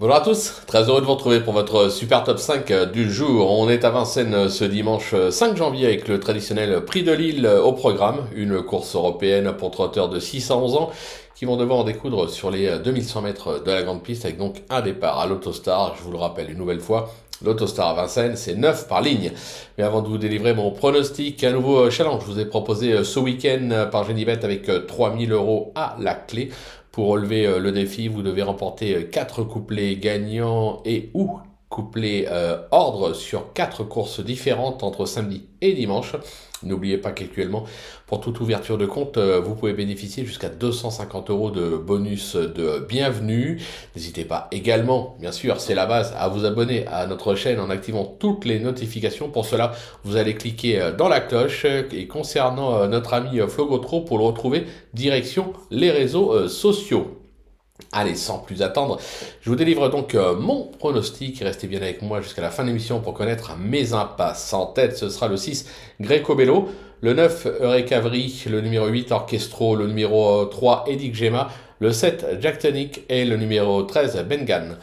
Bonjour à tous, très heureux de vous retrouver pour votre super top 5 du jour. On est à Vincennes ce dimanche 5 janvier avec le traditionnel Prix de Lille au programme, une course européenne pour trotteurs de 6 à 11 ans qui vont devoir en découdre sur les 2100 mètres de la grande piste avec donc un départ à l'Autostar. Je vous le rappelle une nouvelle fois, l'Autostar à Vincennes, c'est 9 par ligne. Mais avant de vous délivrer mon pronostic, un nouveau challenge. Je vous ai proposé ce week-end par Genibet avec 3000 € à la clé. Pour relever le défi, vous devez remporter 4 couplets gagnants et ou couplets ordre sur 4 courses différentes entre samedi et dimanche. N'oubliez pas qu'actuellement, pour toute ouverture de compte, vous pouvez bénéficier jusqu'à 250 € de bonus de bienvenue. N'hésitez pas également, bien sûr, c'est la base, à vous abonner à notre chaîne en activant toutes les notifications. Pour cela, vous allez cliquer dans la cloche. Et concernant notre ami Flogotro, pour le retrouver, direction les réseaux sociaux. Allez, sans plus attendre, je vous délivre donc mon pronostic. Restez bien avec moi jusqu'à la fin de l'émission pour connaître mes impasses. En tête, ce sera le 6, Greco Bello, le 9, Eureka Avry, le numéro 8, Orchestro, le numéro 3, Edic Gemma, le 7, Jack Tonic et le numéro 13, Bengan.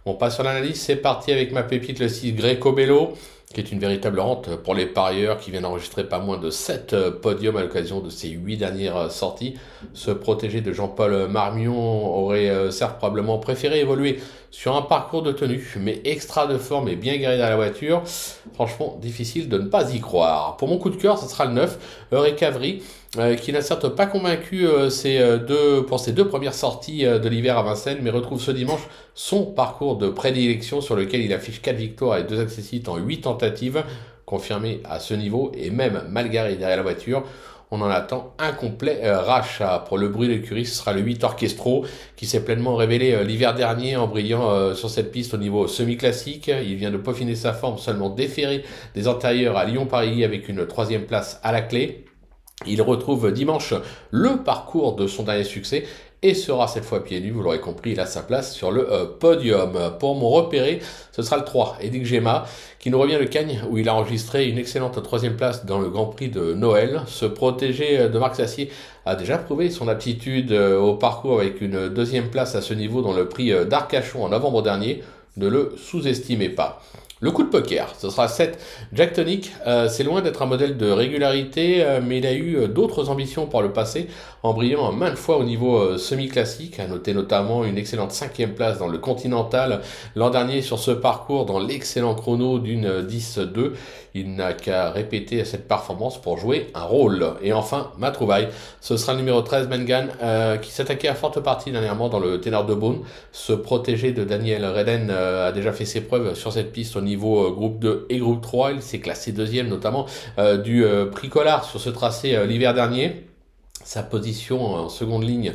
On passe sur l'analyse, c'est parti avec ma pépite, le 6, Greco Bello, qui est une véritable rente pour les parieurs qui viennent enregistrer pas moins de 7 podiums à l'occasion de ses 8 dernières sorties. Ce protégé de Jean-Paul Marmion aurait certes probablement préféré évoluer sur un parcours de tenue, mais extra de forme et bien garé dans la voiture. Franchement, difficile de ne pas y croire. Pour mon coup de cœur, ce sera le 9, Eureka Avry, qui n'a certes pas convaincu pour ses deux premières sorties de l'hiver à Vincennes, mais retrouve ce dimanche son parcours de prédilection sur lequel il affiche 4 victoires et 2 accessites en 8 tentatives, confirmé à ce niveau et même mal garé derrière la voiture. On en attend un complet rachat. Pour le bruit d'écurie, ce sera le 8 Orchestro qui s'est pleinement révélé l'hiver dernier en brillant sur cette piste au niveau semi-classique. Il vient de peaufiner sa forme, seulement déféré des antérieurs à Lyon-Paris avec une 3e place à la clé. Il retrouve dimanche le parcours de son dernier succès et sera cette fois pieds nus, vous l'aurez compris, il a sa place sur le podium. Pour mon repéré, ce sera le 3, Edic Gemma, qui nous revient de Cagnes, où il a enregistré une excellente 3e place dans le Grand Prix de Noël. Ce protégé de Marc Sassier a déjà prouvé son aptitude au parcours avec une 2e place à ce niveau dans le prix d'Arcachon en novembre dernier. Ne le sous-estimez pas. Le coup de poker, ce sera 7, Jack Tonic. C'est loin d'être un modèle de régularité, mais il a eu d'autres ambitions par le passé, en brillant maintes fois au niveau semi-classique. À noter notamment une excellente 5e place dans le Continental l'an dernier sur ce parcours dans l'excellent chrono d'une 10-2. Il n'a qu'à répéter cette performance pour jouer un rôle. Et enfin, ma trouvaille, ce sera le numéro 13, Bengan, qui s'attaquait à forte partie dernièrement dans le Ténor de Beaune. Ce protégé de Daniel Reden a déjà fait ses preuves sur cette piste au niveau groupe 2 et groupe 3. Il s'est classé 2e notamment du prix Collard sur ce tracé l'hiver dernier. Sa position en seconde ligne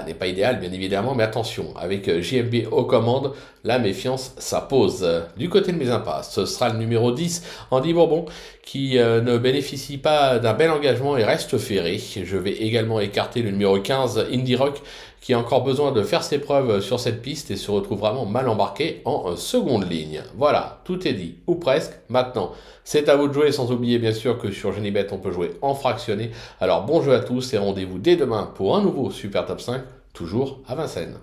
n'est pas idéale, bien évidemment, mais attention, avec JMB aux commandes, la méfiance s'impose. Du côté de mes impasses, ce sera le numéro 10, Andy Bourbon, qui ne bénéficie pas d'un bel engagement et reste ferré. Je vais également écarter le numéro 15, Indie Rock, qui a encore besoin de faire ses preuves sur cette piste et se retrouve vraiment mal embarqué en seconde ligne. Voilà, tout est dit, ou presque. Maintenant, c'est à vous de jouer, sans oublier bien sûr que sur Genibet, on peut jouer en fractionné. Alors bon jeu à tous et rendez-vous dès demain pour un nouveau Super Top 5, toujours à Vincennes.